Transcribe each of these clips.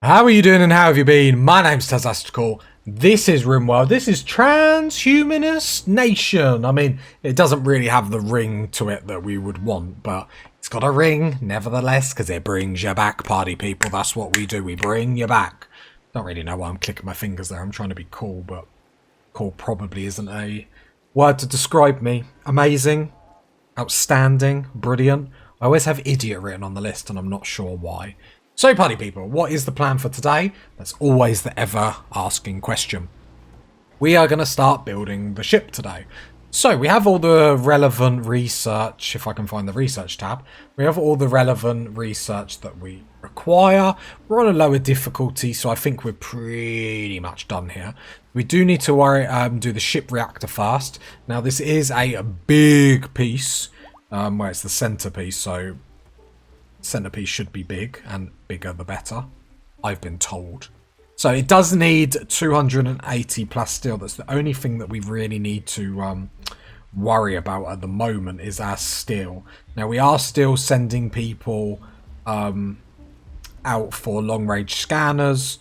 How are you doing and how have you been? My name's Tazastical. This is Rimworld. This is Transhumanist Nation. I mean, it doesn't really have the ring to it that we would want, but it's got a ring nevertheless because it brings you back, party people. That's what we do. We bring you back. Don't really know why I'm clicking my fingers there. I'm trying to be cool, but cool probably isn't a word to describe me. Amazing, outstanding, brilliant. I always have idiot written on the list and I'm not sure why. So, party people, what is the plan for today? That's always the ever-asking question. We are going to start building the ship today. So, we have all the relevant research, if I can find the research tab. We have all the relevant research that we require. We're on a lower difficulty, so I think we're pretty much done here. We do need to do the ship reactor first. Now, this is a big piece, where it's the centerpiece, so centerpiece should be big, and bigger the better, I've been told. So it does need 280 plus steel. That's the only thing that we really need to worry about at the moment is our steel. Now we are still sending people out for long range scanners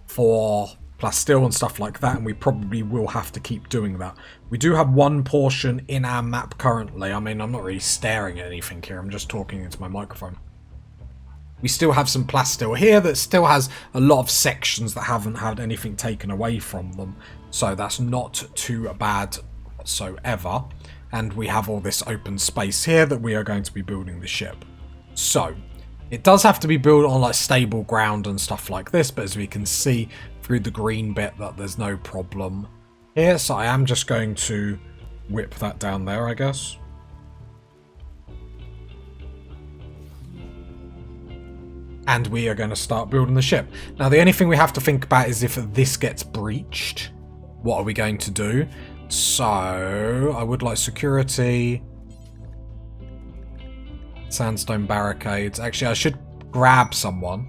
for plus steel and stuff like that, and we probably will have to keep doing that. We do have one portion in our map currently. I mean, I'm not really staring at anything here, I'm just talking into my microphone. We still have some plasteel here that still has a lot of sections that haven't had anything taken away from them. So that's not too bad whatsoever. And we have all this open space here that we are going to be building the ship. So it does have to be built on like stable ground and stuff like this. But as we can see through the green bit that there's no problem here. So I am just going to whip that down there, I guess. And we are going to start building the ship. Now, the only thing we have to think about is if this gets breached, what are we going to do? So, I would like security. Sandstone barricades. Actually, I should grab someone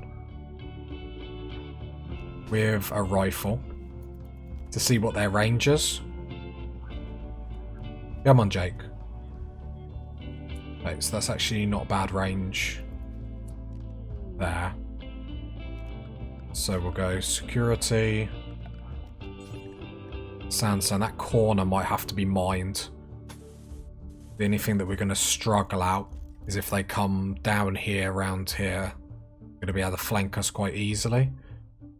with a rifle to see what their range is. Come on, Jake. Right, so that's actually not bad range. There. So we'll go security. Sandstone. That corner might have to be mined. The only thing that we're going to struggle out is if they come down here, around here. They're going to be able to flank us quite easily.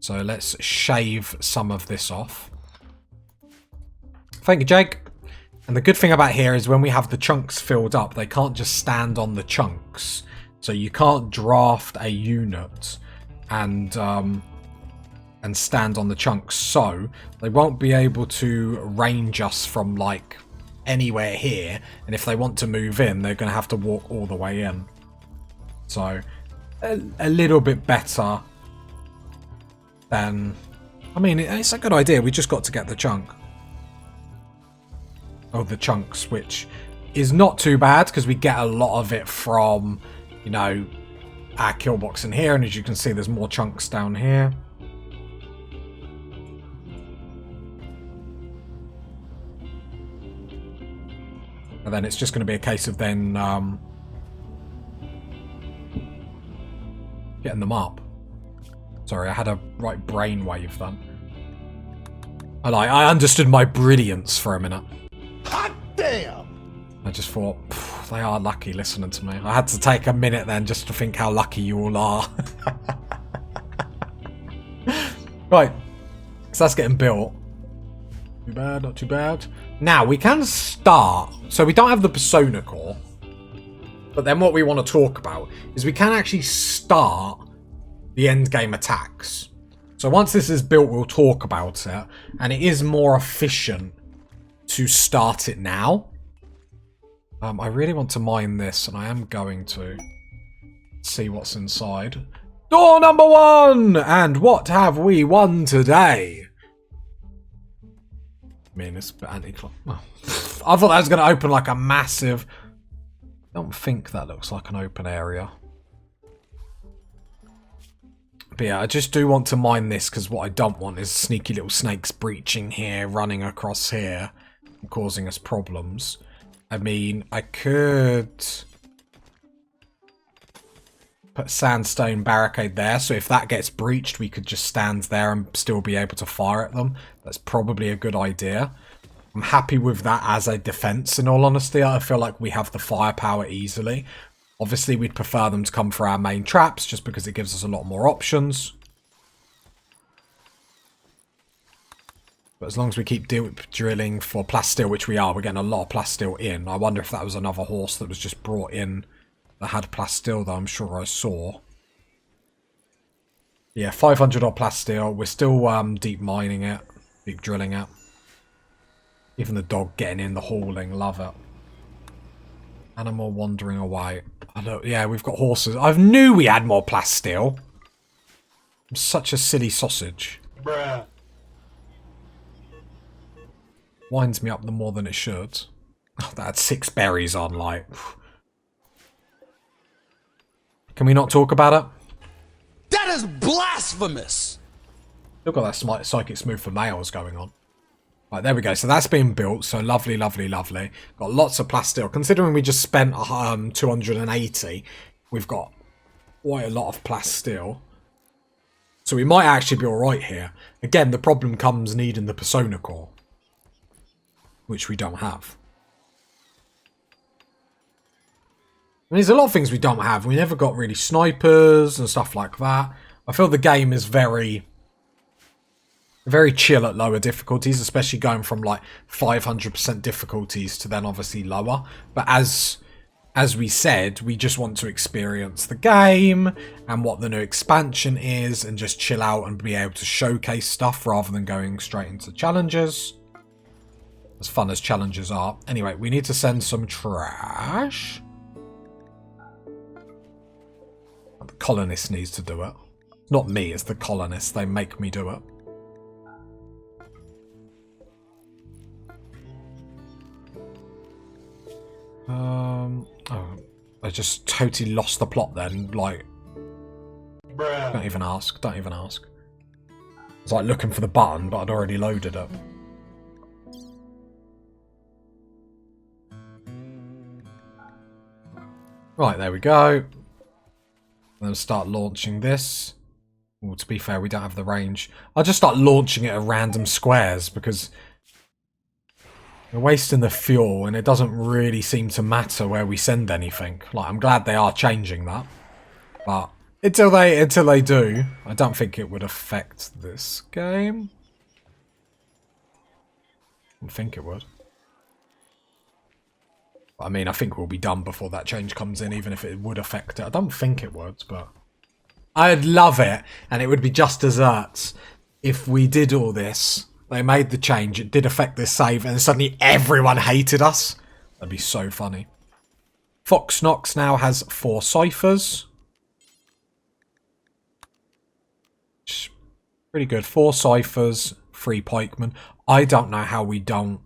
So let's shave some of this off. Thank you, Jake. And the good thing about here is when we have the chunks filled up, they can't just stand on the chunks. So you can't draft a unit and stand on the chunks. So they won't be able to range us from like anywhere here. And if they want to move in, they're going to have to walk all the way in. So a little bit better than... I mean, it's a good idea. We just got to get the chunk. Oh, the chunks, which is not too bad because we get a lot of it from... you know, our kill box in here, and as you can see, there's more chunks down here. And then it's just going to be a case of then getting them up. Sorry, I had a right brainwave then. I understood my brilliance for a minute. Hot damn! I just thought, they are lucky listening to me. I had to take a minute then just to think how lucky you all are. Right, so that's getting built. Too bad, not too bad. Now, we can start. So we don't have the persona core. But then what we want to talk about is we can actually start the end game attacks. So once this is built, we'll talk about it. And it is more efficient to start it now. I really want to mine this, and I am going to see what's inside. Door number 1! And what have we won today? I mean, it's anti-clock. Oh. I thought that was going to open like a massive... I don't think that looks like an open area. But yeah, I just do want to mine this, because what I don't want is sneaky little snakes breaching here, running across here, and causing us problems. I mean, I could put a sandstone barricade there, so if that gets breached, we could just stand there and still be able to fire at them. That's probably a good idea. I'm happy with that as a defense, in all honesty. I feel like we have the firepower easily. Obviously, we'd prefer them to come for our main traps, just because it gives us a lot more options. But as long as we keep drilling for plasteel, which we are, we're getting a lot of plasteel in. I wonder if that was another horse that was just brought in that had plasteel, though I'm sure I saw. Yeah, 500 odd plasteel. We're still deep mining it, deep drilling it. Even the dog getting in, the hauling, love it. Animal wandering away. I don't, yeah, we've got horses. I knew we had more plasteel. I'm such a silly sausage. Bruh. Winds me up the more than it should. Oh, that had 6 berries on, like. Can we not talk about it? That is blasphemous! Look at that psychic smooth for males going on. Right, there we go. So that's been built. So lovely, lovely, lovely. Got lots of plasteel. Considering we just spent 280, we've got quite a lot of plasteel. So we might actually be alright here. Again, the problem comes needing the persona core, which we don't have. And there's a lot of things we don't have. We never got really snipers and stuff like that. I feel the game is very chill at lower difficulties, especially going from like 500% difficulties to then obviously lower. But as we said, we just want to experience the game and what the new expansion is and just chill out and be able to showcase stuff rather than going straight into challenges. As fun as challenges are. Anyway, we need to send some trash. The colonist needs to do it. Not me, it's the colonists. They make me do it. Oh, I just totally lost the plot then, like... Bruh. Don't even ask, don't even ask. I was like looking for the button, but I'd already loaded it. Right, there we go. Then start launching this. Well, to be fair, we don't have the range. I'll just start launching it at random squares because we're wasting the fuel and it doesn't really seem to matter where we send anything. Like, I'm glad they are changing that. But until they do, I don't think it would affect this game. I don't think it would. I mean, I think we'll be done before that change comes in, even if it would affect it. I don't think it would, but I'd love it, and it would be just desserts if we did all this. They made the change, it did affect this save, and suddenly everyone hated us. That'd be so funny. Fox Knox now has 4 ciphers. Pretty good. 4 ciphers, 3 pikemen. I don't know how we don't.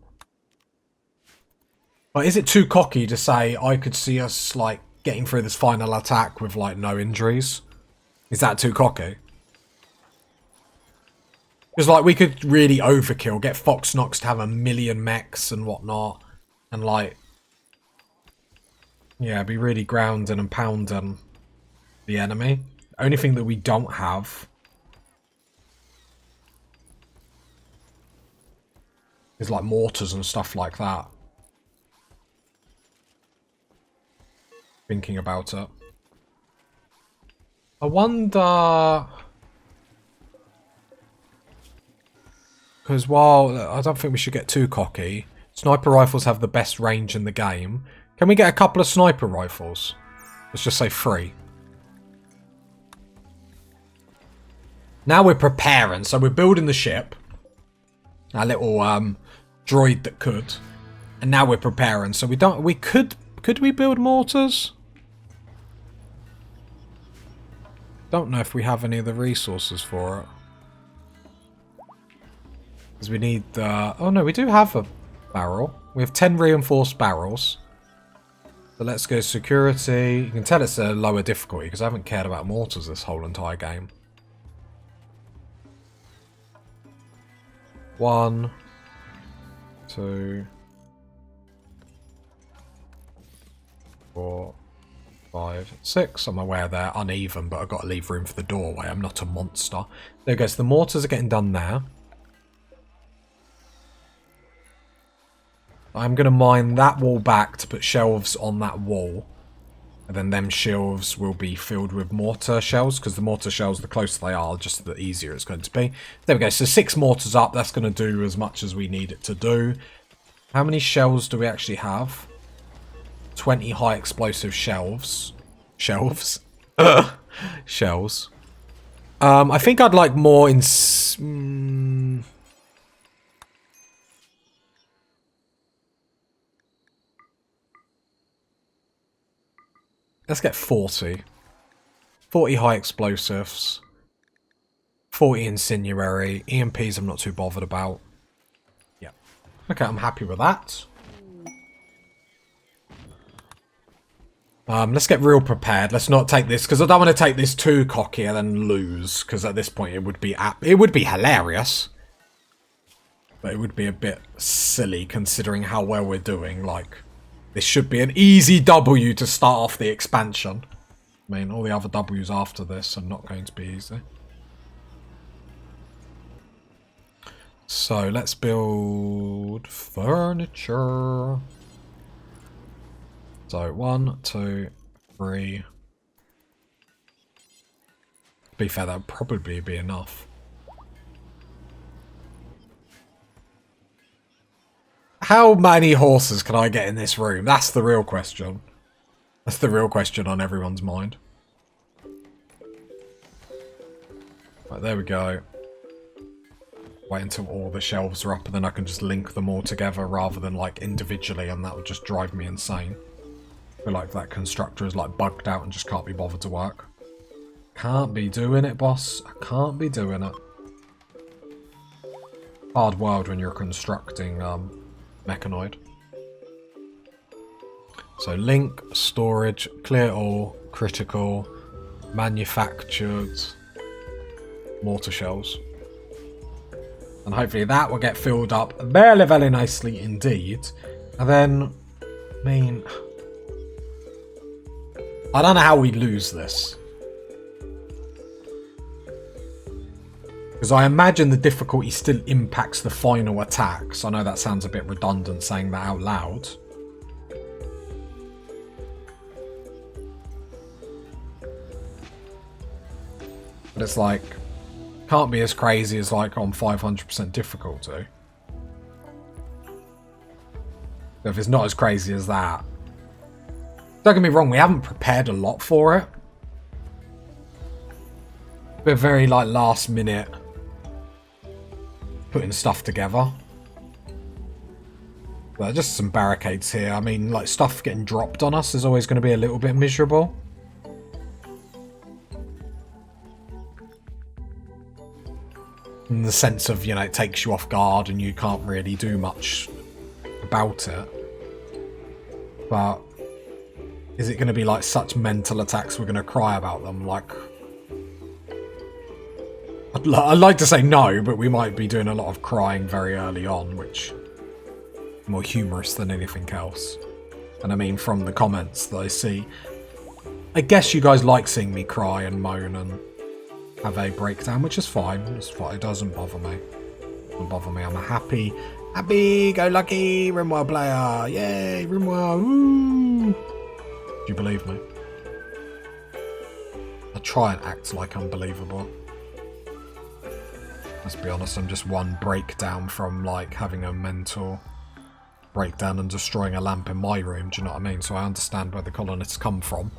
But is it too cocky to say I could see us like getting through this final attack with like no injuries? Is that too cocky? Because like we could really overkill, get Fox Knox to have 1,000,000 mechs and whatnot, and like, yeah, be really grounding and pounding the enemy. The only thing that we don't have is like mortars and stuff like that. Thinking about it. I wonder... Because while I don't think we should get too cocky, sniper rifles have the best range in the game. Can we get a couple of sniper rifles? Let's just say 3. Now we're preparing, so we're building the ship. Our little droid that could. And now we're preparing, so could we build mortars? Don't know if we have any of the resources for it. Because we need... oh no, we do have a barrel. We have 10 reinforced barrels. So let's go security. You can tell it's a lower difficulty because I haven't cared about mortars this whole entire game. 1, 2, 4, 5, 6. I'm aware they're uneven, but I've got to leave room for the doorway. I'm not a monster. There goes. The mortars are getting done there. I'm going to mine that wall back to put shelves on that wall. And then them shelves will be filled with mortar shells, because the mortar shells, the closer they are, just the easier it's going to be. There we go. So 6 mortars up. That's going to do as much as we need it to do. How many shells do we actually have? 20 high explosive shelves. Shelves? Shells. I think I'd like more in... Let's get 40. 40 high explosives. 40 incendiary. EMPs I'm not too bothered about. Yeah. Okay, I'm happy with that. Let's get real prepared. Let's not take this, because I don't want to take this too cocky and then lose, because at this point it would be hilarious. But it would be a bit silly considering how well we're doing. Like, this should be an easy W to start off the expansion. I mean, all the other W's after this are not going to be easy. So, let's build furniture. So, 1, 2, 3. To be fair, that would probably be enough. How many horses can I get in this room? That's the real question. That's the real question on everyone's mind. Right, there we go. Wait until all the shelves are up and then I can just link them all together rather than like individually, and that would just drive me insane. I feel like that constructor is like bugged out and just can't be bothered to work. Can't be doing it, boss. I can't be doing it. Hard world when you're constructing mechanoid. So link, storage, clear all, critical, manufactured, mortar shells. And hopefully that will get filled up very, very nicely indeed. And then, I mean, I don't know how we lose this. Because I imagine the difficulty still impacts the final attacks. I know that sounds a bit redundant saying that out loud. But it's like, can't be as crazy as like on 500% difficulty. If it's not as crazy as that. Don't get me wrong, we haven't prepared a lot for it. We're very like last minute putting stuff together. But just some barricades here. I mean, like stuff getting dropped on us is always going to be a little bit miserable. In the sense of, you know, it takes you off guard and you can't really do much about it. But is it going to be like such mental attacks we're going to cry about them? Like, I'd like to say no, but we might be doing a lot of crying very early on, which is more humorous than anything else. And I mean, from the comments that I see, I guess you guys like seeing me cry and moan and have a breakdown, which is fine. It's fine. It doesn't bother me. It doesn't bother me. I'm a happy-go-lucky Rimworld player. Yay, Rimworld. Woo! Do you believe me? I try and act like unbelievable. Let's be honest, I'm just one breakdown from like having a mental breakdown and destroying a lamp in my room. Do you know what I mean? So I understand where the colonists come from.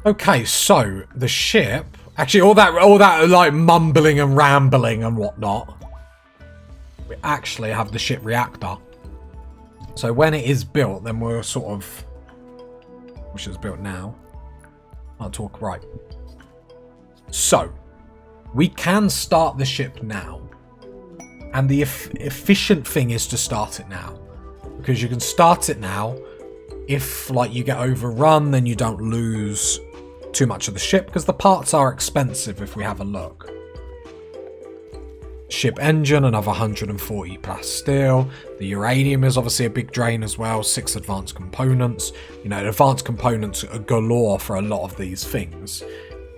Okay, so the ship, actually all that like mumbling and rambling and whatnot, we actually have the ship reactor. So when it is built, then we're sort of, which is built now. I'll talk right. So we can start the ship now, and the efficient thing is to start it now, because you can start it now. If like you get overrun, then you don't lose too much of the ship, because the parts are expensive if we have a look. Ship engine, another 140 plasteel. The uranium is obviously a big drain as well. 6 advanced components. You know, advanced components are galore for a lot of these things.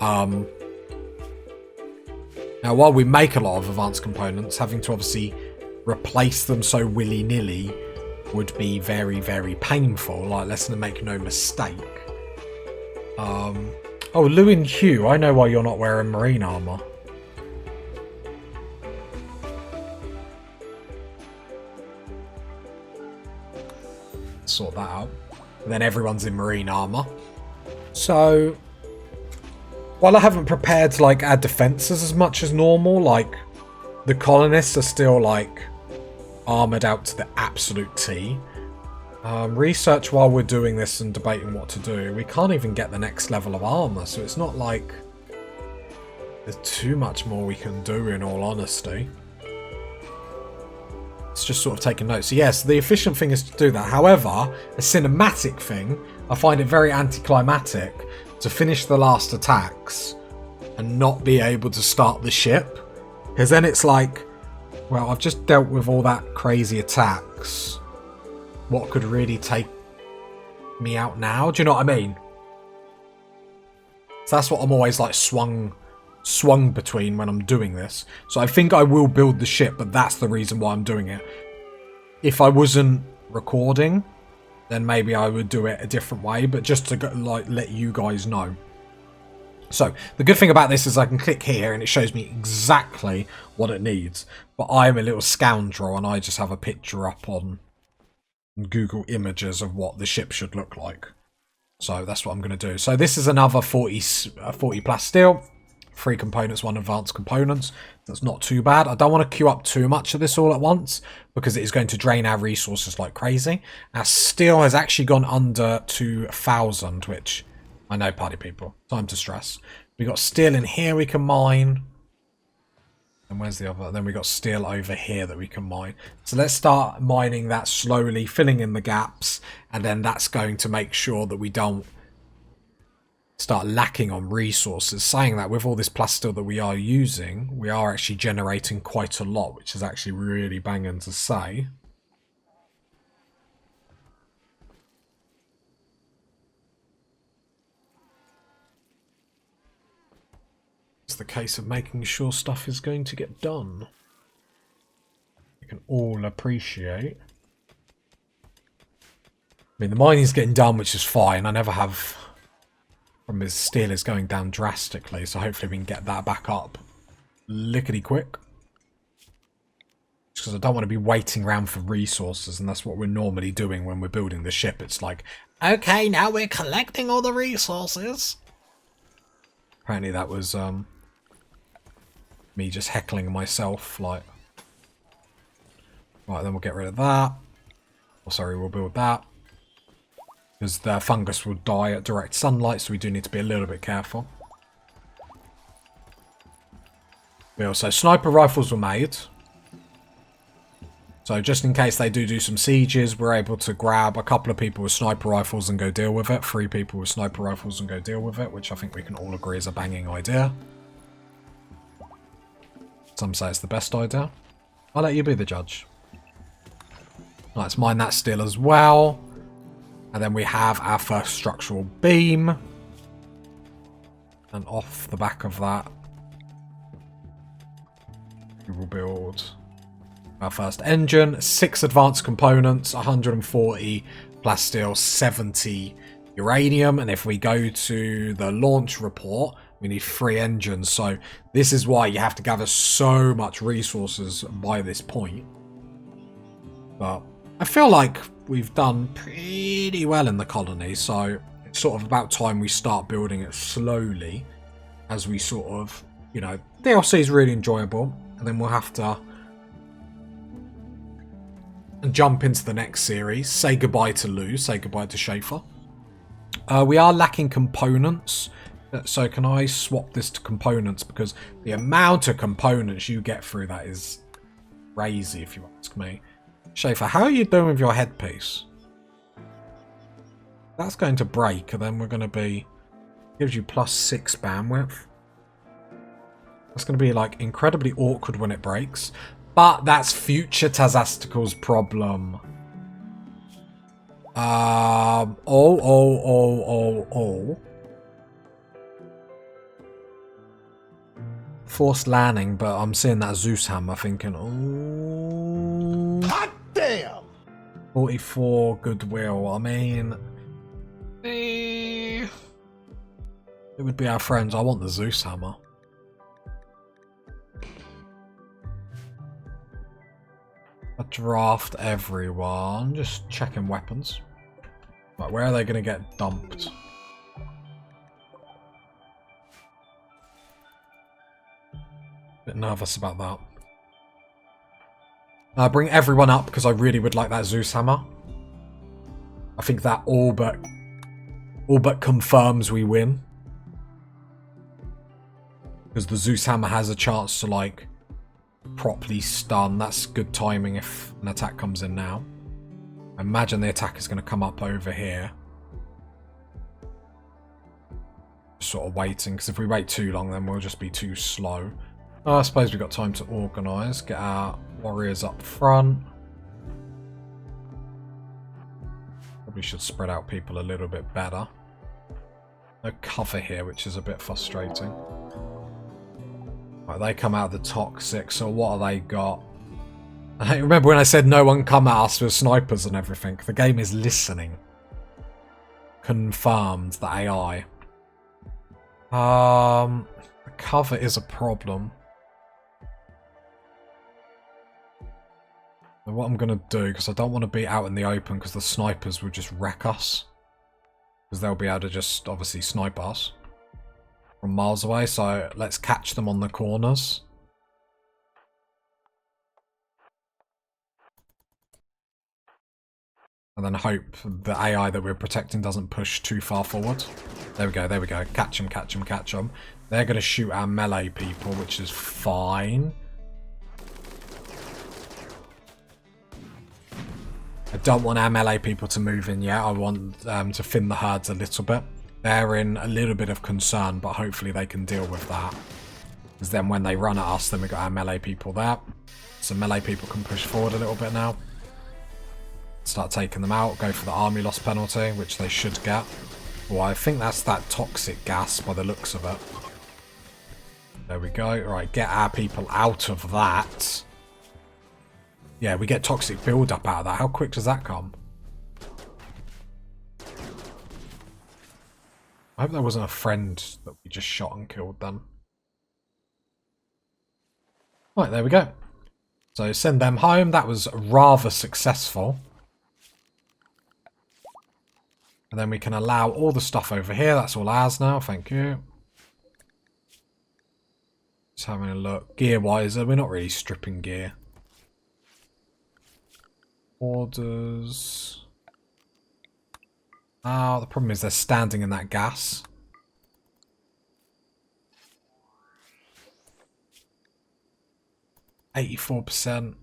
Now, while we make a lot of advanced components, having to obviously replace them so willy-nilly would be very, very painful. Like, let's make no mistake. Oh, Lewin Hugh, I know why you're not wearing marine armor. Sort that out. And then everyone's in marine armor. So, while I haven't prepared like our defenses as much as normal, like the colonists are still like armored out to the absolute T. Research while we're doing this and debating what to do. We can't even get the next level of armor, so it's not like there's too much more we can do, in all honesty. It's just sort of taking notes. So yes, the efficient thing is to do that. However, a cinematic thing, I find it very anticlimactic to finish the last attacks and not be able to start the ship. Because then it's like, well, I've just dealt with all that crazy attacks. What could really take me out now? Do you know what I mean? So that's what I'm always like swung between when I'm doing this. So I think I will build the ship, but that's the reason why I'm doing it. If I wasn't recording, then maybe I would do it a different way, but just to like let you guys know. So the good thing about this is I can click here and it shows me exactly what it needs. But I'm a little scoundrel and I just have a picture up on Google Images of what the ship should look like. So that's what I'm going to do. So this is another 40 plasteel. 3 components, 1 advanced components. That's not too bad. I don't want to queue up too much of this all at once because it is going to drain our resources like crazy. Our steel has actually gone under 2,000, which I know, party people. Time to stress. We got steel in here we can mine. And where's the other? Then we got steel over here that we can mine. So let's start mining that slowly, filling in the gaps, and then that's going to make sure that we don't start lacking on resources. Saying that, with all this plasteel that we are using, we are actually generating quite a lot, which is actually really banging to say. It's the case of making sure stuff is going to get done. We can all appreciate. I mean, the mining's getting done, which is fine. I never have... From his steel is going down drastically, so hopefully we can get that back up lickety quick. Because I don't want to be waiting around for resources, and that's what we're normally doing when we're building the ship. It's like, okay, now we're collecting all the resources. Apparently that was me just heckling myself, like. Right, then we'll get rid of that. Oh, sorry, we'll build that. Because the fungus will die at direct sunlight, so we do need to be a little bit careful. We also, sniper rifles were made. So just in case they do some sieges, we're able to grab a couple of people with sniper rifles and go deal with it. 3 people with sniper rifles and go deal with it, which I think we can all agree is a banging idea. Some say it's the best idea. I'll let you be the judge. Let's mine that steel as well. And then we have our first structural beam. And off the back of that, we will build our first engine. 6 advanced components, 140 plasteel, 70 uranium. And if we go to the launch report, we need 3 engines. So this is why you have to gather so much resources by this point. But I feel like we've done pretty well in the colony, so it's sort of about time we start building it slowly as we sort of, you know, DLC is really enjoyable, and then we'll have to jump into the next series, say goodbye to Lou, say goodbye to Schaefer. We are lacking components, so can I swap this to components, because the amount of components you get through that is crazy if you ask me. Schaefer, how are you doing with your headpiece? That's going to break, and then we're going to be... Gives you +6 bandwidth. That's going to be like incredibly awkward when it breaks. But that's future Tazastical's problem. Oh. Forced landing, but I'm seeing that Zeus hammer thinking, oh. Hot damn! 44 goodwill. I mean, it would be our friends. I want the Zeus hammer. I draft everyone. Just checking weapons. Right, where are they going to get dumped? Bit nervous about that. Bring everyone up because I really would like that Zeus hammer. I think that all but confirms we win. Because the Zeus hammer has a chance to like properly stun. That's good timing if an attack comes in now. I imagine the attack is going to come up over here. Sort of waiting, because if we wait too long then we'll just be too slow. Oh, I suppose we've got time to organise. Get our warriors up front. Probably should spread out people a little bit better. No cover here, which is a bit frustrating. Right, they come out of the toxic, so what have they got? I remember when I said no one come at us with snipers and everything. The game is listening. Confirmed, the AI. The cover is a problem. And what I'm going to do, because I don't want to be out in the open because the snipers will just wreck us. Because they'll be able to just obviously snipe us from miles away. So let's catch them on the corners. And then hope the AI that we're protecting doesn't push too far forward. There we go, there we go. Catch them, catch them, catch them. They're going to shoot our melee people, which is fine. I don't want our melee people to move in yet. I want to thin the herds a little bit. They're in a little bit of concern, but hopefully they can deal with that. Because then when they run at us, then we got our melee people there. So melee people can push forward a little bit now. Start taking them out. Go for the army loss penalty, which they should get. Well, I think that's that toxic gas by the looks of it. There we go. Right, get our people out of that. Yeah, we get toxic build-up out of that. How quick does that come? I hope there wasn't a friend that we just shot and killed then. Right, there we go. So send them home. That was rather successful. And then we can allow all the stuff over here. That's all ours now. Thank you. Just having a look. Gear-wise, we're not really stripping gear. Orders. Oh, the problem is they're standing in that gas. %.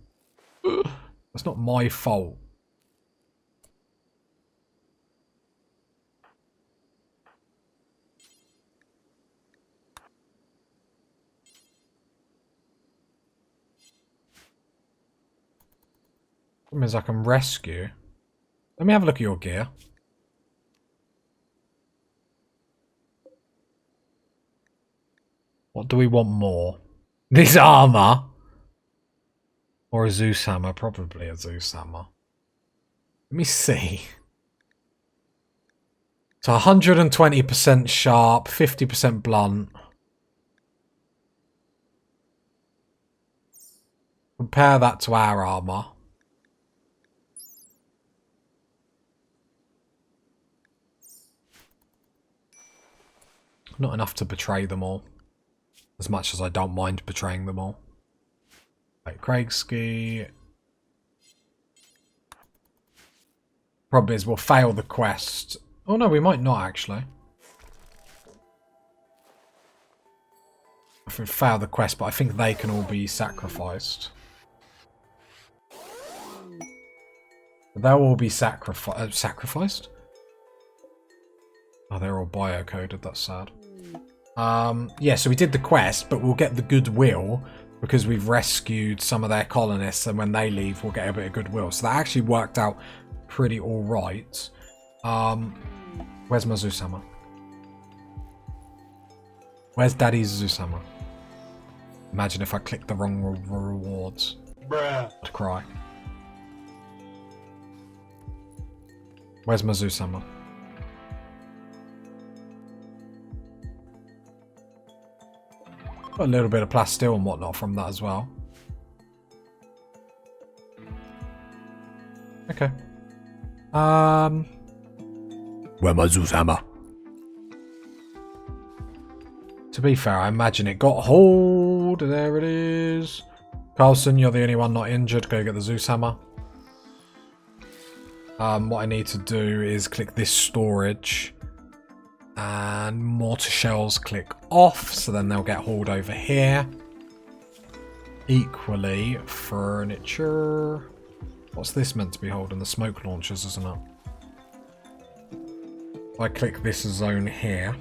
That's not my fault. Problem is I can rescue. Let me have a look at your gear. What do we want more? This armor? Or a Zeus hammer? Probably a Zeus hammer. Let me see. So 120% sharp, 50% blunt. Compare that to our armor. Not enough to betray them all. As much as I don't mind betraying them all. Right, Craigski. Problem is we'll fail the quest. Oh no, we might not actually. If we fail the quest, but I think they can all be sacrificed. They'll all be sacrificed? Oh, they're all bio-coded, that's sad. Yeah, so we did the quest, but we'll get the goodwill because we've rescued some of their colonists, and when they leave, we'll get a bit of goodwill. So that actually worked out pretty alright. Where's my Zeus-hammer? Where's Daddy's Zeus-hammer? Imagine if I clicked the wrong rewards. Bruh. I'd cry. Where's my Zeus-hammer? Got a little bit of plasteel and whatnot from that as well. Okay. Where's my Zeus-hammer? To be fair, I imagine it got hold. There it is. Carlson, you're the only one not injured. Go get the Zeus-hammer. What I need to do is click this storage. And mortar shells click off. So then they'll get hauled over here. Equally, furniture. What's this meant to be holding? The smoke launchers, isn't it? If I click this zone here.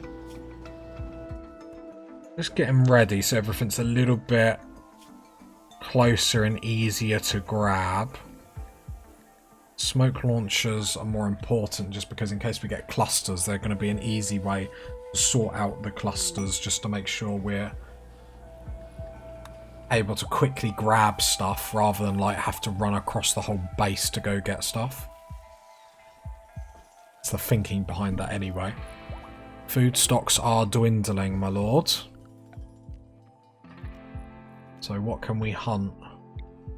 Just getting ready so everything's a little bit closer and easier to grab. Smoke launchers are more important just because in case we get clusters, they're going to be an easy way to sort out the clusters just to make sure we're able to quickly grab stuff rather than like have to run across the whole base to go get stuff. It's the thinking behind that anyway. Food stocks are dwindling, my lord. So what can we hunt?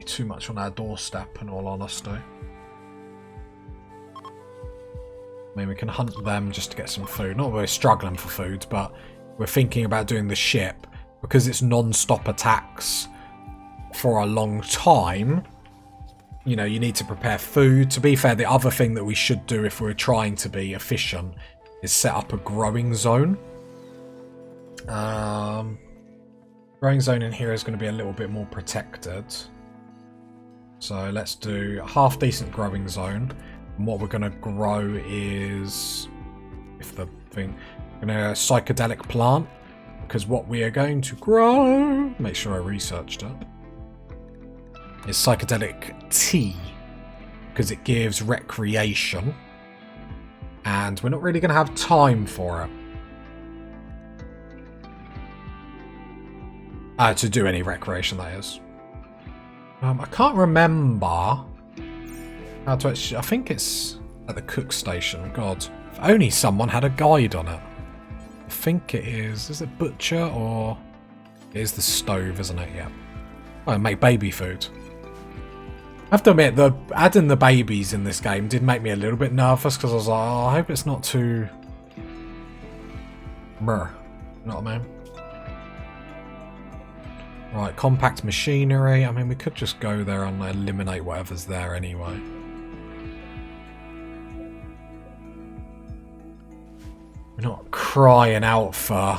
Too much on our doorstep, in all honesty. I mean, we can hunt them just to get some food. Not that we're struggling for food, but we're thinking about doing the ship. Because it's non-stop attacks for a long time, you know, you need to prepare food. To be fair, the other thing that we should do if we're trying to be efficient is set up a growing zone. Growing zone in here is going to be a little bit more protected. So let's do a half decent growing zone. And what we're going to grow is, if the thing, we're going to psychedelic plant. Because what we are going to grow, make sure I researched it, is psychedelic tea. Because it gives recreation. And we're not really going to have time for it. To do any recreation, that is. I can't remember how to actually, I think it's at the cook station. God, if only someone had a guide on it. I think it is it butcher or it is the stove, isn't it? Yeah. Oh, make baby food. I have to admit, adding the babies in this game did make me a little bit nervous because I was like, oh, I hope it's not too... Brr. You know what I mean? Right, compact machinery. I mean, we could just go there and eliminate whatever's there anyway. We're not crying out for...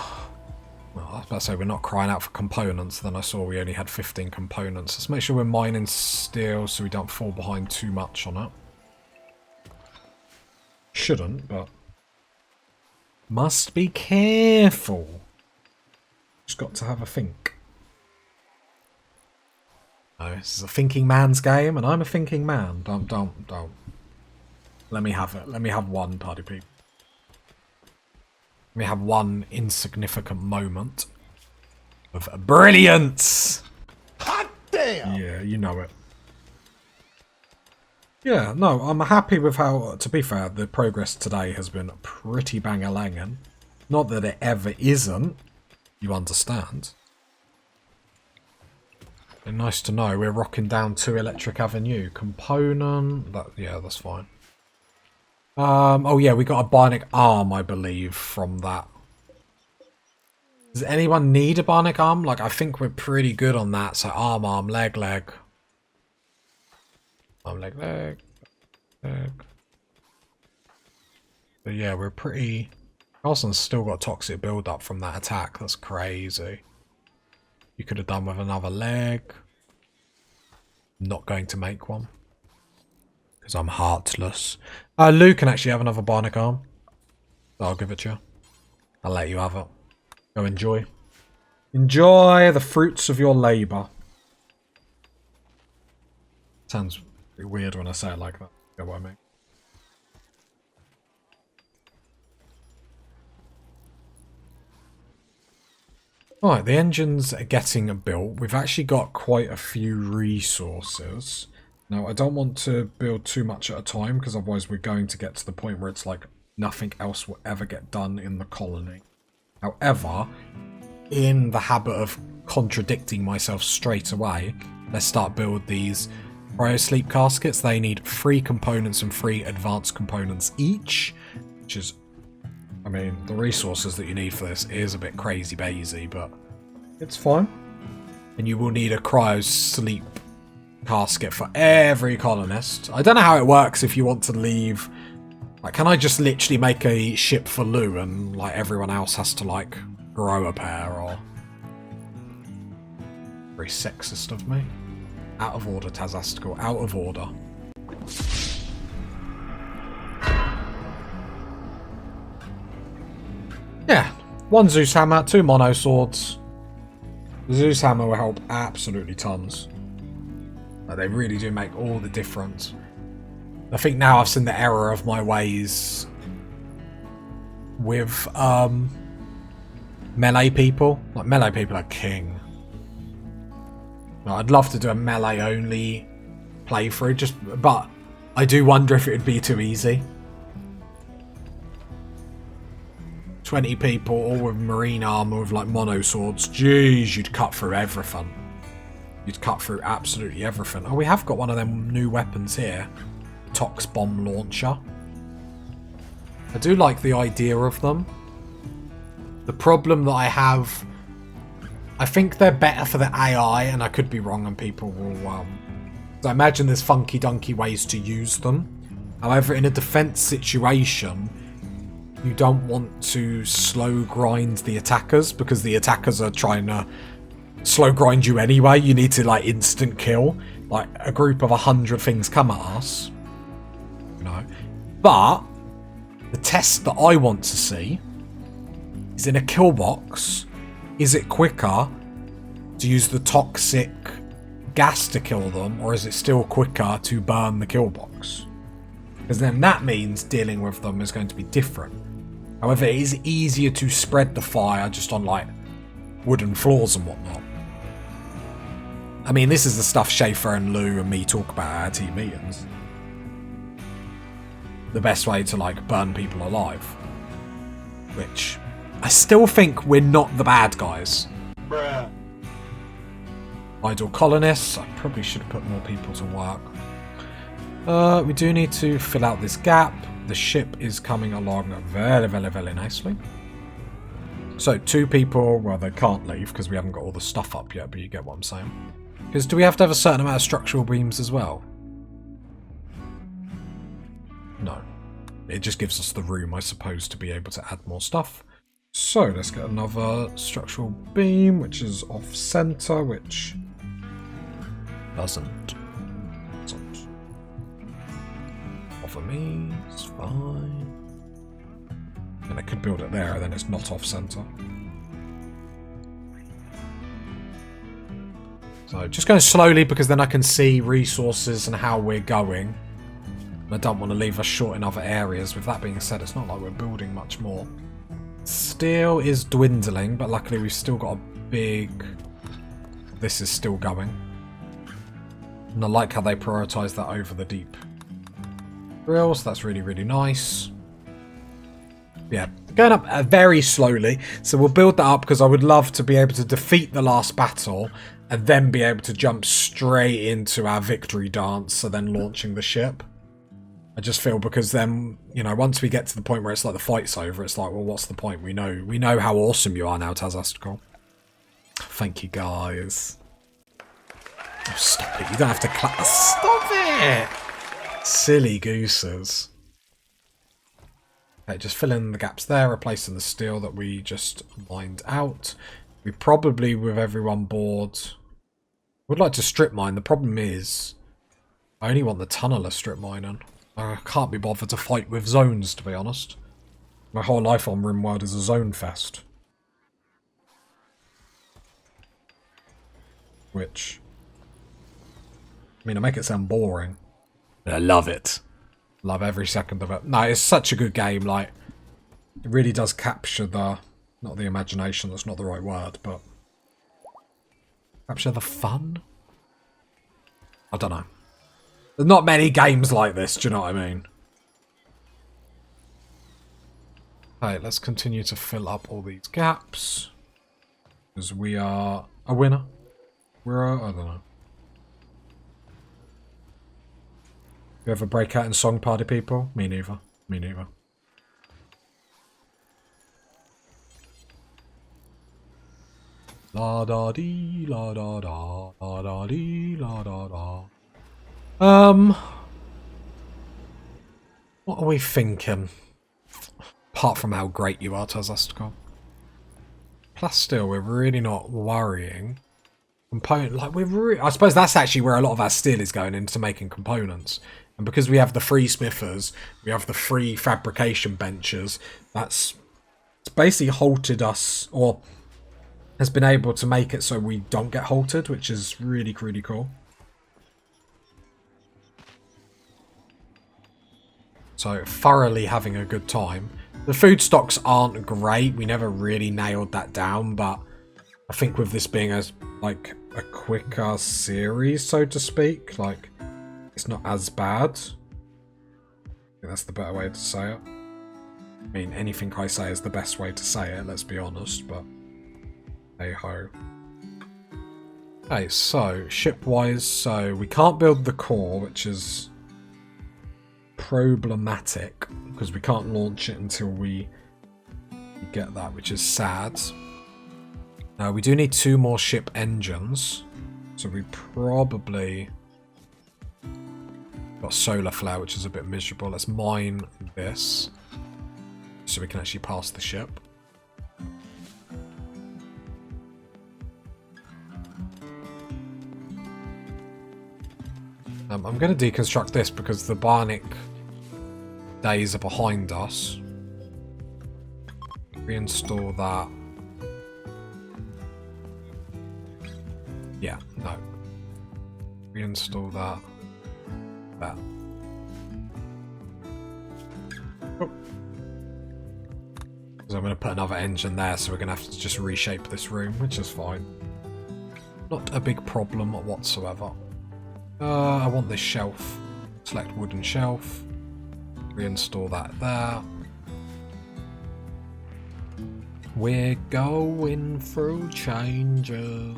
Well, I was about to say we're not crying out for components. Then I saw we only had 15 components. Let's make sure we're mining steel so we don't fall behind too much on it. Shouldn't, but... Must be careful. Just got to have a think. No, this is a thinking man's game, and I'm a thinking man. Don't. Let me have it. Let me have one, party people. Let me have one insignificant moment of brilliance. Hot damn! Yeah, you know it. Yeah, no, I'm happy with how, to be fair, the progress today has been pretty bang-a-langin'. Not that it ever isn't, you understand. And nice to know we're rocking down to Electric Avenue. Component, yeah, that's fine. Oh yeah, we got a bionic arm, I believe, from that. Does anyone need a bionic arm? Like, I think we're pretty good on that. So arm, leg. Arm, leg. But yeah, we're pretty... Carlson's still got toxic build-up from that attack. That's crazy. You could have done with another leg. Not going to make one. Because I'm heartless. Lou can actually have another bionic arm. So I'll give it to you. I'll let you have it. Go enjoy. Enjoy the fruits of your labour. Sounds pretty weird when I say it like that. You know what I mean? Right, the engines are getting built. We've actually got quite a few resources. Now, I don't want to build too much at a time because otherwise we're going to get to the point where it's like nothing else will ever get done in the colony. However, in the habit of contradicting myself straight away, let's start build these cryo-sleep caskets. They need 3 components and 3 advanced components each, which is, I mean, the resources that you need for this is a bit crazy bazy, but it's fine. And you will need a cryo-sleep casket for every colonist. I don't know how it works if you want to leave. Like, can I just literally make a ship for Lou and, like, everyone else has to, like, grow a pair, or... Very sexist of me. Out of order, Tazastical. Out of order. Yeah. 1 Zeus hammer, 2 mono swords. The Zeus hammer will help absolutely tons. Like, they really do make all the difference. I think now I've seen the error of my ways with melee people. Like, melee people are king. Like, I'd love to do a melee only playthrough, but I do wonder if it would be too easy. 20 people, all with marine armor with like mono swords. Jeez, you'd cut through everything. You'd cut through absolutely everything. Oh, we have got one of them new weapons here. Tox bomb launcher. I do like the idea of them. The problem that I have, I think they're better for the AI, and I could be wrong, and people will. So I imagine there's funky dunky ways to use them. However, in a defense situation, you don't want to slow grind the attackers because the attackers are trying to slow grind you anyway. You need to like instant kill. Like a group of 100 things come at us. You know. But the test that I want to see is in a kill box. Is it quicker to use the toxic gas to kill them, or is it still quicker to burn the kill box? Because then that means dealing with them is going to be different. However, it is easier to spread the fire just on like wooden floors and whatnot. I mean, this is the stuff Schaefer and Lou and me talk about at our team meetings. The best way to like burn people alive. Which I still think we're not the bad guys. Bruh. Idle colonists. I probably should put more people to work. We do need to fill out this gap. The ship is coming along very, very, very nicely. So 2 people, well, they can't leave because we haven't got all the stuff up yet, but you get what I'm saying. Because do we have to have a certain amount of structural beams as well? No. It just gives us the room, I suppose, to be able to add more stuff. So let's get another structural beam, which is off-center, which doesn't bother me. It's fine. And I could build it there, and then it's not off-center. So just going slowly because then I can see resources and how we're going. I don't want to leave us short in other areas. With that being said, it's not like we're building much more. Steel is dwindling, but luckily we've still got a big... This is still going. And I like how they prioritise that over the deep drills. That's really, really nice. Yeah, going up very slowly. So we'll build that up because I would love to be able to defeat the last battle and then be able to jump straight into our victory dance, so then launching the ship. I just feel because then, you know, once we get to the point where it's like the fight's over, it's like, well, what's the point? We know how awesome you are now, Tazastical. Thank you, guys. Oh, stop it. You don't have to clap. Stop it! Silly gooses. Okay, just fill in the gaps there, replacing the steel that we just mined out. We probably, with everyone bored, would like to strip mine. The problem is, I only want the tunneler strip mining. I can't be bothered to fight with zones, to be honest. My whole life on Rimworld is a zone fest. which, I mean, I make it sound boring, but I love it. Love every second of it. No, it's such a good game. Like, it really does capture the, not the imagination, that's not the right word, but capture the fun? I don't know. There's not many games like this, do you know what I mean? Okay, let's continue to fill up all these gaps. Because we are a winner. We're a, I don't know. You ever break out in song, party people? Me neither. Me neither. La da dee, la da da, la da dee, la da da. What are we thinking? Apart from how great you are, Tazastical. Plus, still, we're really not worrying. Component, like I suppose that's actually where a lot of our steel is going into making components. And because we have the free smithers, we have the free fabrication benches. It's basically halted us, or has been able to make it so we don't get halted, which is really, really cool. So, thoroughly having a good time. The food stocks aren't great. We never really nailed that down, but I think with this being a quicker series, so to speak, like, it's not as bad. I think that's the better way to say it. I mean, anything I say is the best way to say it, let's be honest, but hey ho. Okay, so ship-wise, so we can't build the core, which is problematic because we can't launch it until we get that, which is sad. Now we do need 2 more ship engines, so we probably got solar flare, which is a bit miserable. Let's mine this so we can actually pass the ship. I'm going to deconstruct this because the Bionic days are behind us. Reinstall that. Yeah, no. Reinstall that. That. Oh. So I'm going to put another engine there, so we're going to have to just reshape this room, which is fine. Not a big problem whatsoever. I want this shelf. Select wooden shelf. Reinstall that there. We're going through changes.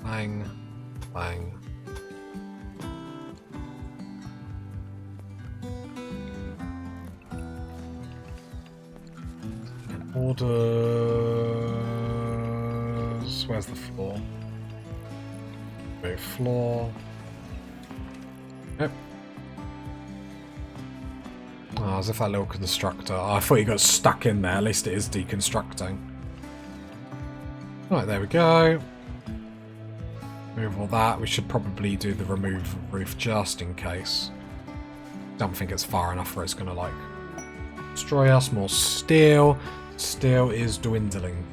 Bang. Bang. Orders. Where's the floor? Floor. Yep. Oh, as if that little constructor. Oh, I thought you got stuck in there. At least it is deconstructing. Right, there we go. Move all that. We should probably do the remove roof just in case. Don't think it's far enough where it's going to, like, destroy us. More steel. Steel is dwindling.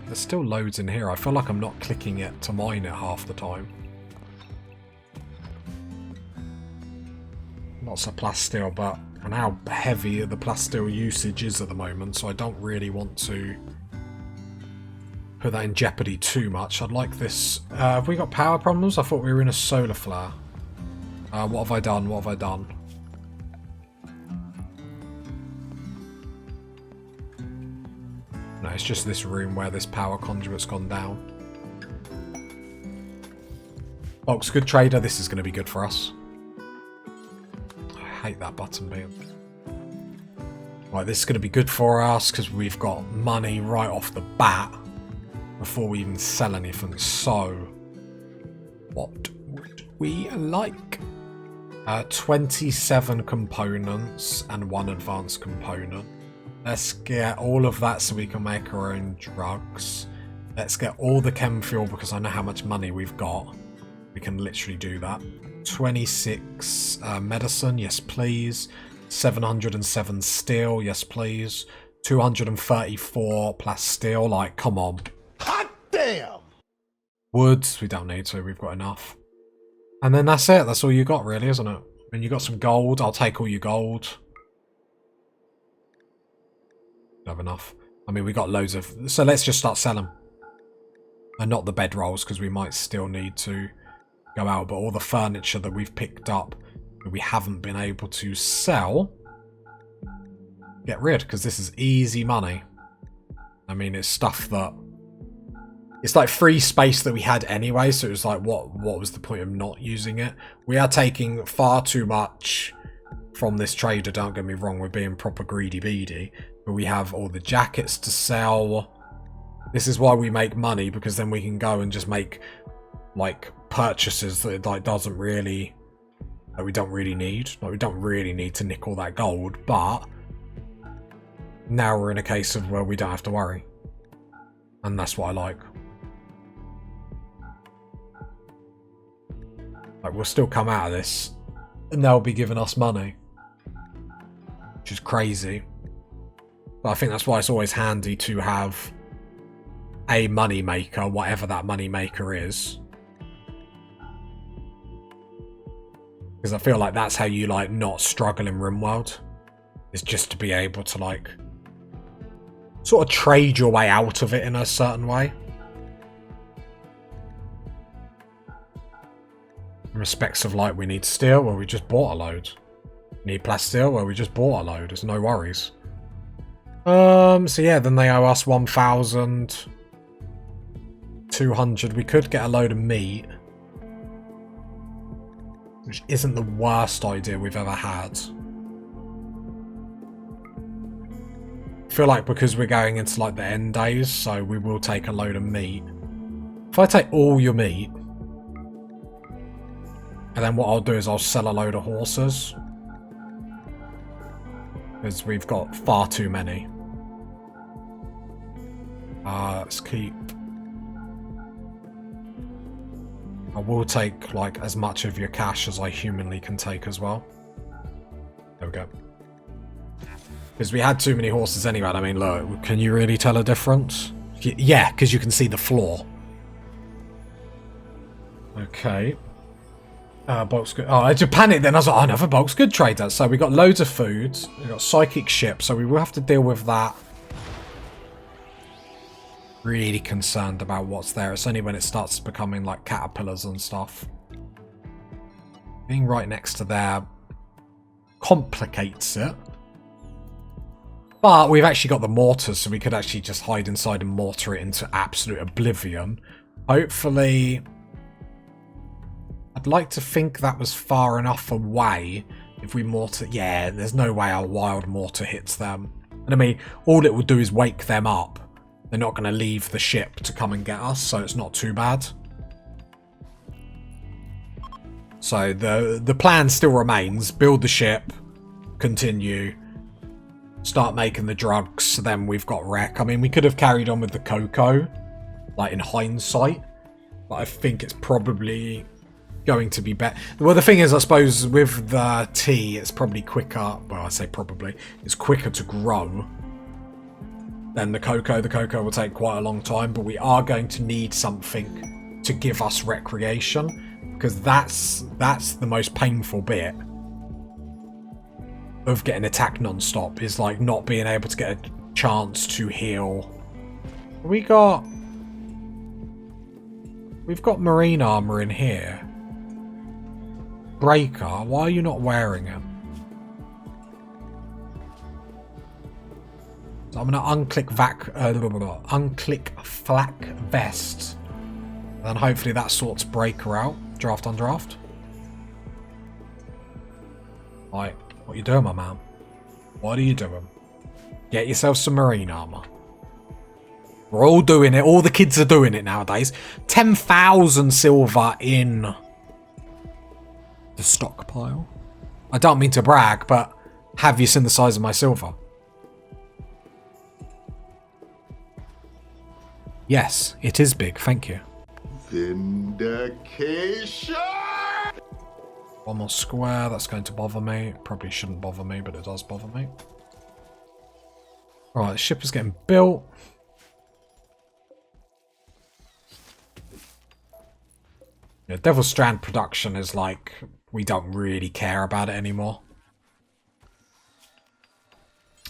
There's still loads in here. I feel like I'm not clicking it to mine it half the time. Lots of plasteel, but and how heavy the plasteel usage is at the moment, so I don't really want to put that in jeopardy too much. I'd like this. Have we got power problems? I thought we were in a solar flare. What have I done? What have I done? No, it's just this room where this power conduit's gone down. Fox, good trader. This is going to be good for us. I hate that button being. Right, this is going to be good for us because we've got money right off the bat before we even sell anything. So, what would we like? 27 components and 1 advanced component. Let's get all of that so we can make our own drugs. Let's get all the chem fuel because I know how much money we've got. We can literally do that. 26 medicine, yes please. 707 steel, yes please. 234 plus steel, like come on. Hot damn! Woods, we don't need to, we've got enough. And then that's it, that's all you got really, isn't it? I mean, you got some gold, I'll take all your gold. Don't have enough. I mean, we got loads of... So let's just start selling. And not the bedrolls, because we might still need to go out. But all the furniture that we've picked up that we haven't been able to sell, get rid, because this is easy money. I mean, it's stuff that... It's like free space that we had anyway, so it was like, what was the point of not using it? We are taking far too much from this trader, don't get me wrong, we're being proper greedy beady. But we have all the jackets to sell. This is why we make money, because then we can go and just make, like, purchases that, like, doesn't really... Like, we don't really need. Like, we don't really need to nick all that gold, but... Now we're in a case of where we don't have to worry. And that's what I like. Like, we'll still come out of this, and they'll be giving us money. Which is crazy. But I think that's why it's always handy to have a money maker, whatever that money maker is. Because I feel like that's how you, like, not struggle in Rimworld. Is just to be able to, like, sort of trade your way out of it in a certain way. In respects of, like, we need steel, well, we just bought a load. Need plasteel, well, we just bought a load. There's no worries. So yeah, then they owe us 1,200. We could get a load of meat, which isn't the worst idea we've ever had. I feel like because we're going into like the end days, so we will take a load of meat. If I take all your meat, and then what I'll do is I'll sell a load of horses, because we've got far too many. Let's keep... I will take, like, as much of your cash as I humanly can take as well. There we go. Because we had too many horses anyway. I mean, look, can you really tell a difference? Yeah, because you can see the floor. Okay. Bulk's good. Oh, I just panicked then. I was like, oh, another bulk's good trader. So we got loads of food. We got psychic ships, so we will have to deal with that. Really concerned about what's there. It's only when it starts becoming like caterpillars and stuff. Being right next to there complicates it. But we've actually got the mortars, so we could actually just hide inside and mortar it into absolute oblivion. Hopefully... I'd like to think that was far enough away if we mortar... Yeah, there's no way our wild mortar hits them. And I mean, all it will do is wake them up. They're not going to leave the ship to come and get us, so it's not too bad. So the plan still remains. Build the ship. Continue. Start making the drugs. Then we've got wreck. I mean, we could have carried on with the cocoa, like in hindsight. But I think it's probably going to be better. Well, the thing is, I suppose, with the tea, it's probably quicker. Well, I say probably. It's quicker to grow than the cocoa. The cocoa will take quite a long time, but we are going to need something to give us recreation, because that's the most painful bit of getting attacked non-stop, is like not being able to get a chance to heal. We've got marine armor in here. Breaker, why are you not wearing it? So I'm gonna unclick flak vest, and then hopefully that sorts Breaker out. Draft on draft. Right, what are you doing, my man? What are you doing? Get yourself some marine armor. We're all doing it. All the kids are doing it nowadays. 10,000 silver in the stockpile. I don't mean to brag, but have you seen the size of my silver? Yes, it is big, thank you. Vindication! One more square, that's going to bother me. It probably shouldn't bother me, but it does bother me. Alright, the ship is getting built. Yeah, Devil Strand production is like, we don't really care about it anymore.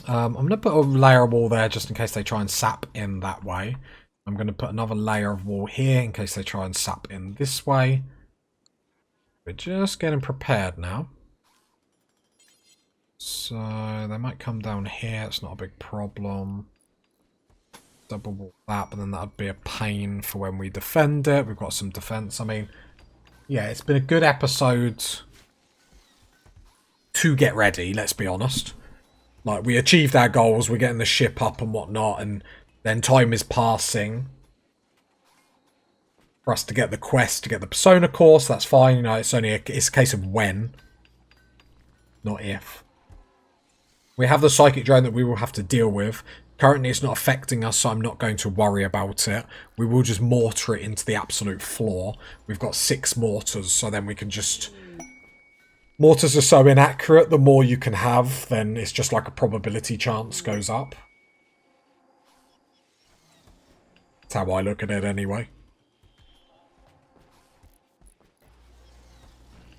I'm going to put a layer of wall there just in case they try and sap in that way. I'm going to put another layer of wall here in case they try and sap in this way. We're just getting prepared now. So they might come down here. It's not a big problem. Double wall that, but then that would be a pain for when we defend it. We've got some defense. I mean, yeah, it's been a good episode to get ready, let's be honest. Like, we achieved our goals, we're getting the ship up and whatnot, and then time is passing for us to get the quest, to get the persona course. That's fine, you know, it's a case of when, not if. We have the psychic drone that we will have to deal with. Currently it's not affecting us, so I'm not going to worry about it. We will just mortar it into the absolute floor. We've got 6 mortars, so then we can just... Mortars are so inaccurate, the more you can have, then it's just like a probability chance goes up. That's how I look at it anyway.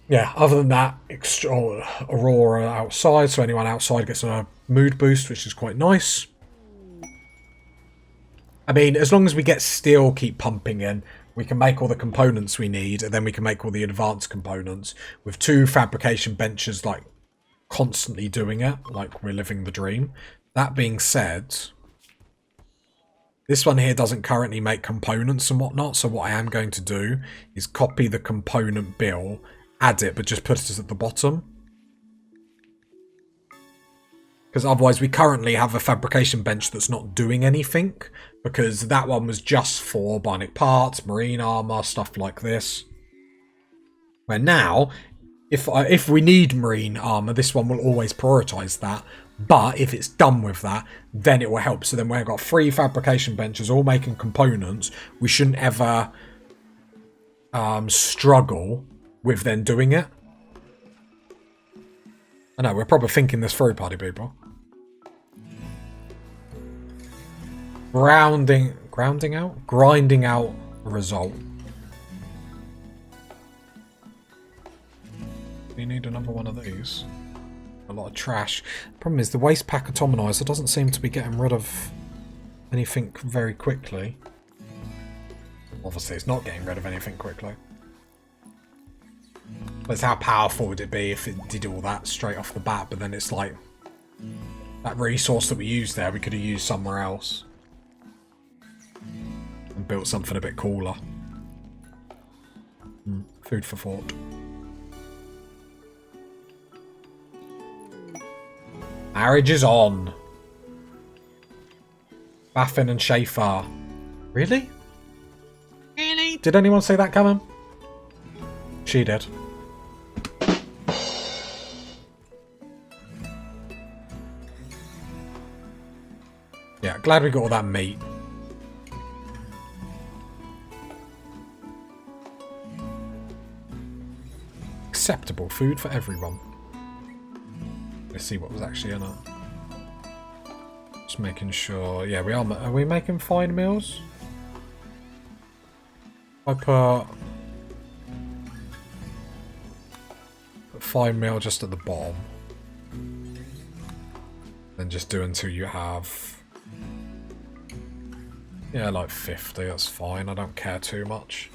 Yeah, other than that, Aurora outside, so anyone outside gets a mood boost, which is quite nice. I mean, as long as we get steel, keep pumping in, we can make all the components we need, and then we can make all the advanced components with 2 fabrication benches, like, constantly doing it, like we're living the dream. That being said, this one here doesn't currently make components and whatnot, so what I am going to do is copy the component bill, add it, but just put it at the bottom. Because otherwise we currently have a fabrication bench that's not doing anything, because that one was just for bionic parts, marine armor, stuff like this. Where now, if we need marine armor, this one will always prioritize that. But if it's done with that, then it will help. So then we've got 3 fabrication benches all making components. We shouldn't ever struggle with then doing it. I know, we're probably thinking this through, party people. Grinding out a result. You need another one of these. A lot of trash. Problem is, the waste pack atomizer doesn't seem to be getting rid of anything very quickly. Obviously, it's not getting rid of anything quickly. But how powerful would it be if it did all that straight off the bat? But then it's like, that resource that we used there, we could have used somewhere else. And built something a bit cooler. Food for thought. Marriage is on. Baffin and Schaefer. Really? Really? Did anyone see that coming? She did. Yeah, glad we got all that meat. Acceptable food for everyone. Let's see what was actually in it. Just making sure. Yeah, we are we making fine meals? I put fine meal just at the bottom. Then just do until you have, yeah, like 50, that's fine. I don't care too much.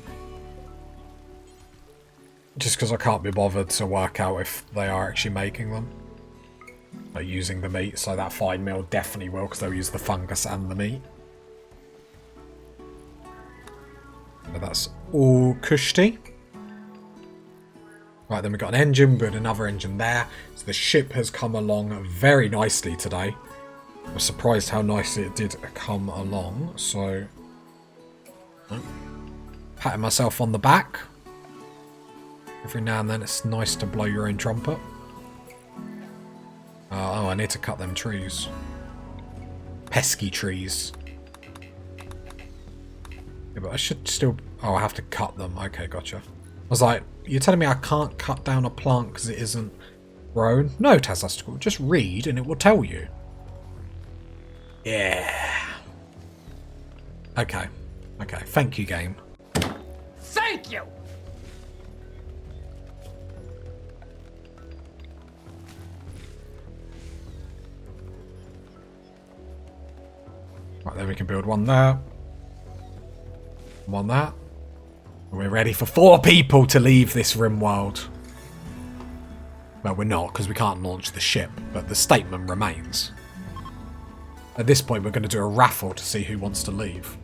Just because I can't be bothered to work out if they are actually making them. Like using the meat, so that fine meal definitely will, because they'll use the fungus and the meat. But that's all cushy. Right, then we've got an engine, we've got another engine there. So the ship has come along very nicely today. I was surprised how nicely it did come along, so... patting myself on the back. Every now and then it's nice to blow your own trumpet. Oh, I need to cut them trees. Pesky trees. Yeah, but I should still... oh, I have to cut them. Okay, gotcha. I was like, you're telling me I can't cut down a plant because it isn't grown? No, Tazastical, just read and it will tell you. Yeah. Okay. Okay, thank you, game. Thank you! Right, then we can build one there. One there. We're ready for 4 people to leave this Rimworld. Well, we're not, because we can't launch the ship, but the statement remains. At this point, we're going to do a raffle to see who wants to leave.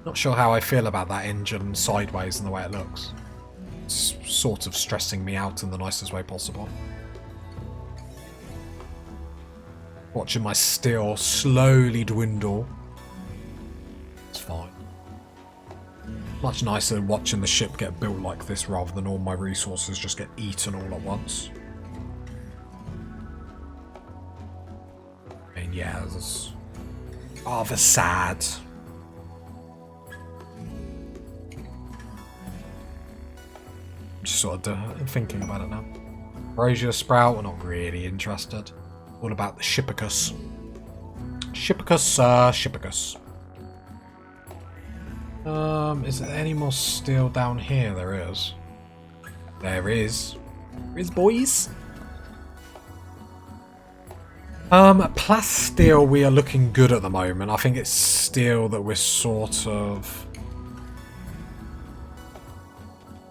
Not sure how I feel about that engine sideways and the way it looks. It's sort of stressing me out in the nicest way possible. Watching my steel slowly dwindle. It's fine. Much nicer watching the ship get built like this rather than all my resources just get eaten all at once. And yeah, it's rather sad. Just sort of thinking about it now. Brazier Sprout, we're not really interested. All about the Shippicus. Shippicus, Shippicus. Is there any more steel down here? There is. There is. There is, boys. Plasteel, we are looking good at the moment. I think it's steel that we're sort of...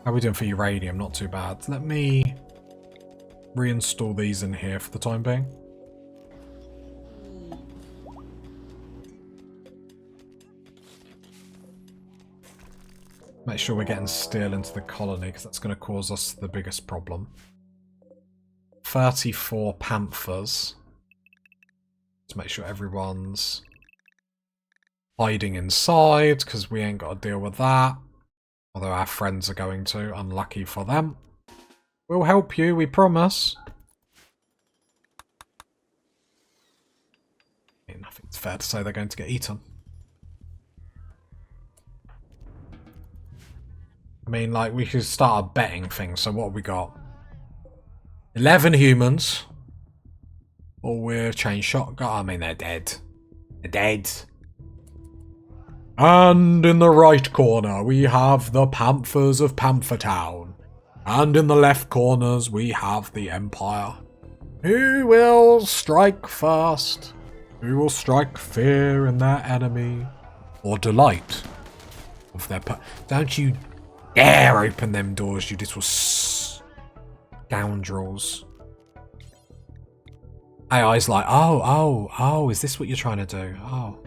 How are we doing for uranium? Not too bad. Let me reinstall these in here for the time being. Make sure we're getting steel into the colony, because that's going to cause us the biggest problem. 34 panthers. Let's make sure everyone's hiding inside, because we ain't got to deal with that. Although our friends are going to, unlucky for them. We'll help you, we promise. I think it's fair to say they're going to get eaten. I mean, like, we could start a betting thing, so what have we got? 11 humans. All with chain shotgun. I mean, they're dead. They're dead. And in the right corner, we have the Panthers of Panthertown. And in the left corners, we have the Empire. Who will strike first? Who will strike fear in their enemy? Or delight of their... Don't you dare open them doors, you little scoundrels. AI's like, oh, is this what you're trying to do? Oh.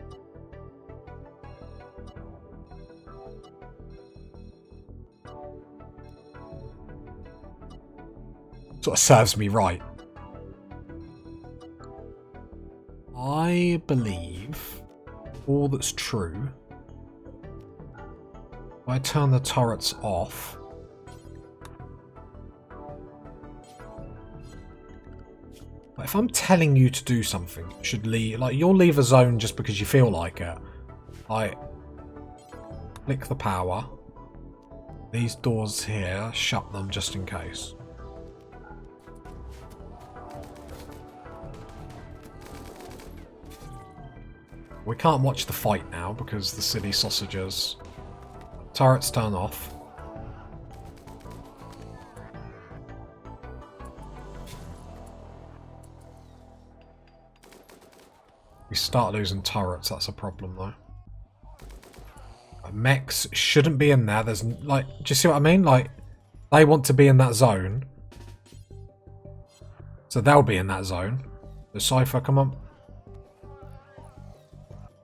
Sort of serves me right. I believe all that's true. If I turn the turrets off, if I'm telling you to do something, you should leave. Like, you'll leave a zone just because you feel like it. I click the power. These doors here, shut them just in case. We can't watch the fight now because the silly sausages. Turrets turn off. We start losing turrets, that's a problem though. Mechs shouldn't be in there. There's like, do you see what I mean? Like, they want to be in that zone. So they'll be in that zone. The Cypher, come on.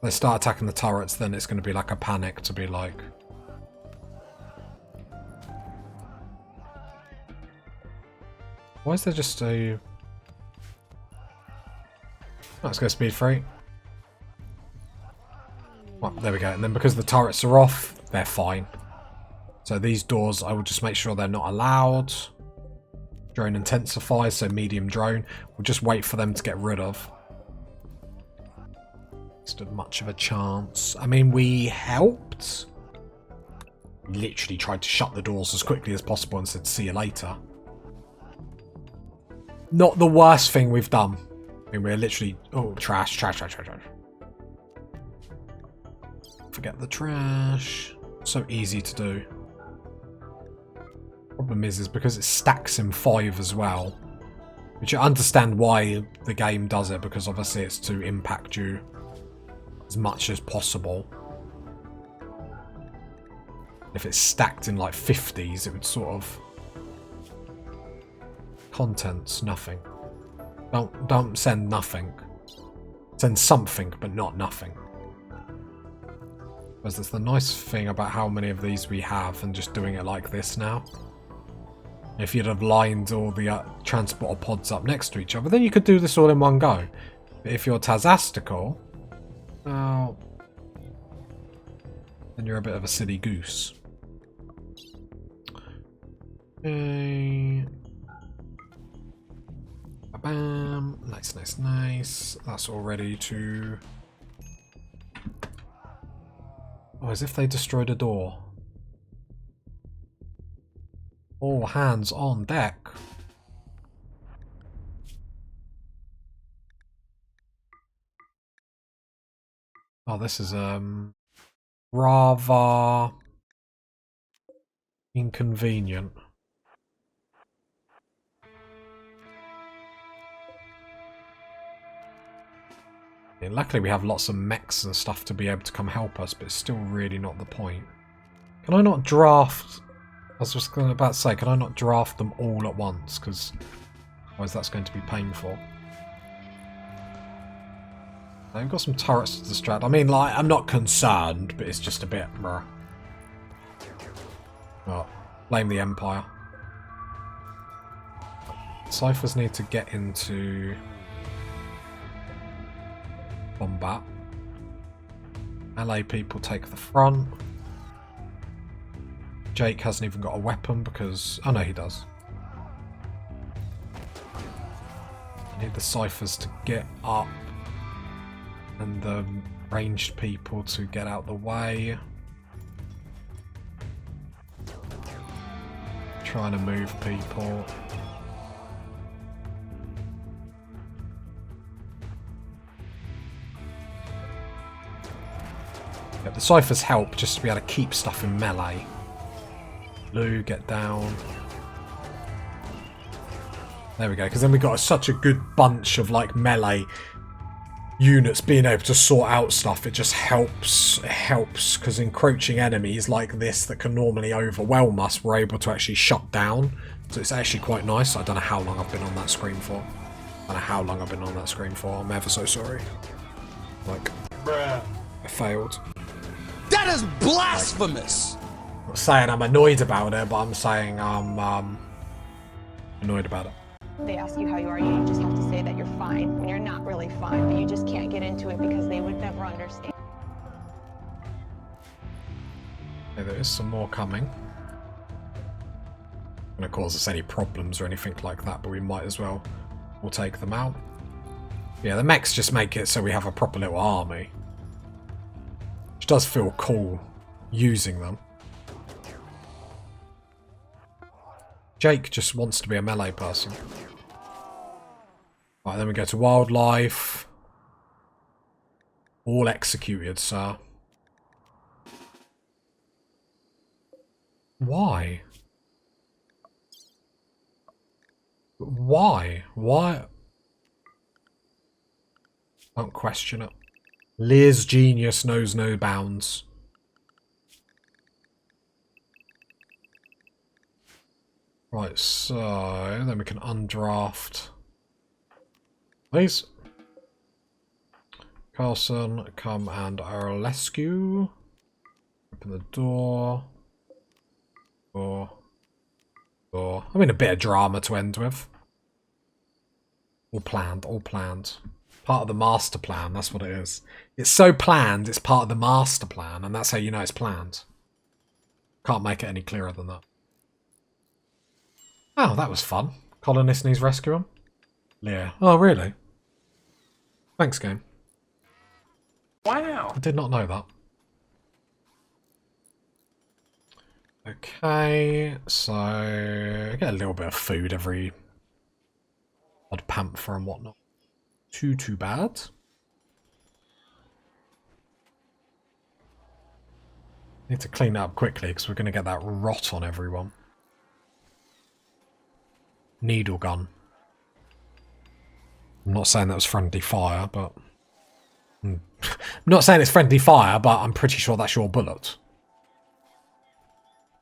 They start attacking the turrets, then it's going to be like a panic to be like... Why is there just a... Let's go speed 3. Well, there we go. And then because the turrets are off, they're fine. So these doors, I will just make sure they're not allowed. Drone intensifies, so medium drone. We'll just wait for them to get rid of. Stood much of a chance. I mean, we helped. We literally tried to shut the doors as quickly as possible and said, see you later. Not the worst thing we've done. I mean, we're literally... Oh, trash, trash, trash, trash, trash. Forget the trash. So easy to do. Problem is because it stacks in 5 as well. Which I understand why the game does it, because obviously it's to impact you as much as possible. If it's stacked in like 50s, it would sort of... Contents, nothing. Don't send nothing. Send something, but not nothing. Because that's the nice thing about how many of these we have and just doing it like this now. If you'd have lined all the transporter pods up next to each other, then you could do this all in one go. But if you're Tazastical, well, then you're a bit of a silly goose. Okay. Bam. Nice, nice, nice. That's all ready to... Oh, as if they destroyed a door. All hands on deck. Oh, this is rather inconvenient. Yeah, luckily we have lots of mechs and stuff to be able to come help us, but it's still really not the point. Can I not draft... I was just about to say, can I not draft them all at once? Because otherwise that's going to be painful. Now, we've got some turrets to distract. I mean, like, I'm not concerned, but it's just a bit... Bruh. Oh, blame the Empire. Ciphers need to get into... combat. LA people take the front. Jake hasn't even got a weapon because... Oh no, he does. I need the ciphers to get up and the ranged people to get out the way. Trying to move people. Yeah, the ciphers help just to be able to keep stuff in melee. Lou, get down. There we go, because then we got such a good bunch of like melee units being able to sort out stuff. It just helps. It helps because encroaching enemies like this that can normally overwhelm us, we're able to actually shut down. So it's actually quite nice. I don't know how long I've been on that screen for. I don't know how long I've been on that screen for. I'm ever so sorry. Like, Bruh. I failed. That is blasphemous! I'm not saying I'm annoyed about it, but I'm saying I'm annoyed about it. They ask you how you are, you just have to say that you're fine when you're not really fine, but you just can't get into it because they would never understand. Okay, there is some more coming. Not gonna cause us any problems or anything like that, but we might as well. We'll take them out. Yeah, the mechs just make it so we have a proper little army. Which does feel cool using them. Jake just wants to be a melee person. Right, then we go to wildlife. All executed, sir. Why? Why? Why? Don't question it. Liz genius knows no bounds. Right, so then we can undraft. Please. Carlson, come and our rescue. Open the door. Door. Door. I mean, a bit of drama to end with. All planned, all planned. Part of the master plan, that's what it is. It's so planned, it's part of the master plan, and that's how you know it's planned. Can't make it any clearer than that. Oh, that was fun. Colonist needs rescuing. Yeah. Oh, really? Thanks, game. Wow. I did not know that. Okay, so I get a little bit of food every odd panther and whatnot. Too bad. Need to clean that up quickly because we're going to get that rot on everyone. Needle gun. I'm not saying that was friendly fire, but I'm not saying it's friendly fire, but I'm pretty sure that's your bullet.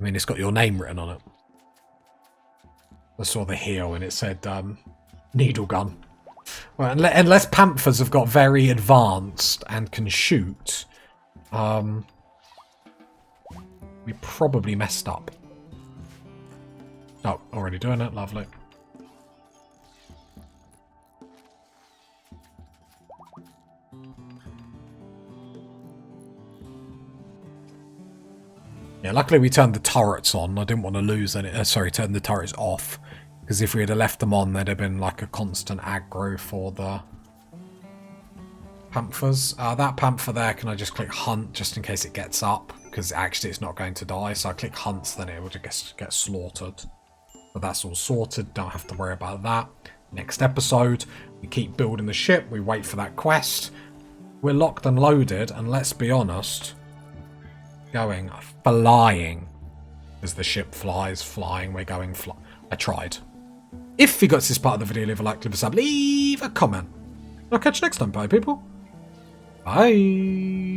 I mean, it's got your name written on it. I saw the heel and it said needle gun. Well, unless panthers have got very advanced and can shoot, we probably messed up. Oh, already doing it. Lovely. Yeah, luckily we turned the turrets on. I didn't want to lose any. Sorry, turn the turrets off. Because if we had left them on, there'd have been like a constant aggro for the panthers. That panther there, can I just click hunt just in case it gets up? Because actually it's not going to die. So I click hunt, then it would get slaughtered. But that's all sorted. Don't have to worry about that. Next episode, we keep building the ship. We wait for that quest. We're locked and loaded. And let's be honest, going flying. As the ship flies, flying, we're going I tried. If you got to this part of the video, leave a like, leave a sub, leave a comment. I'll catch you next time. Bye, people. Bye.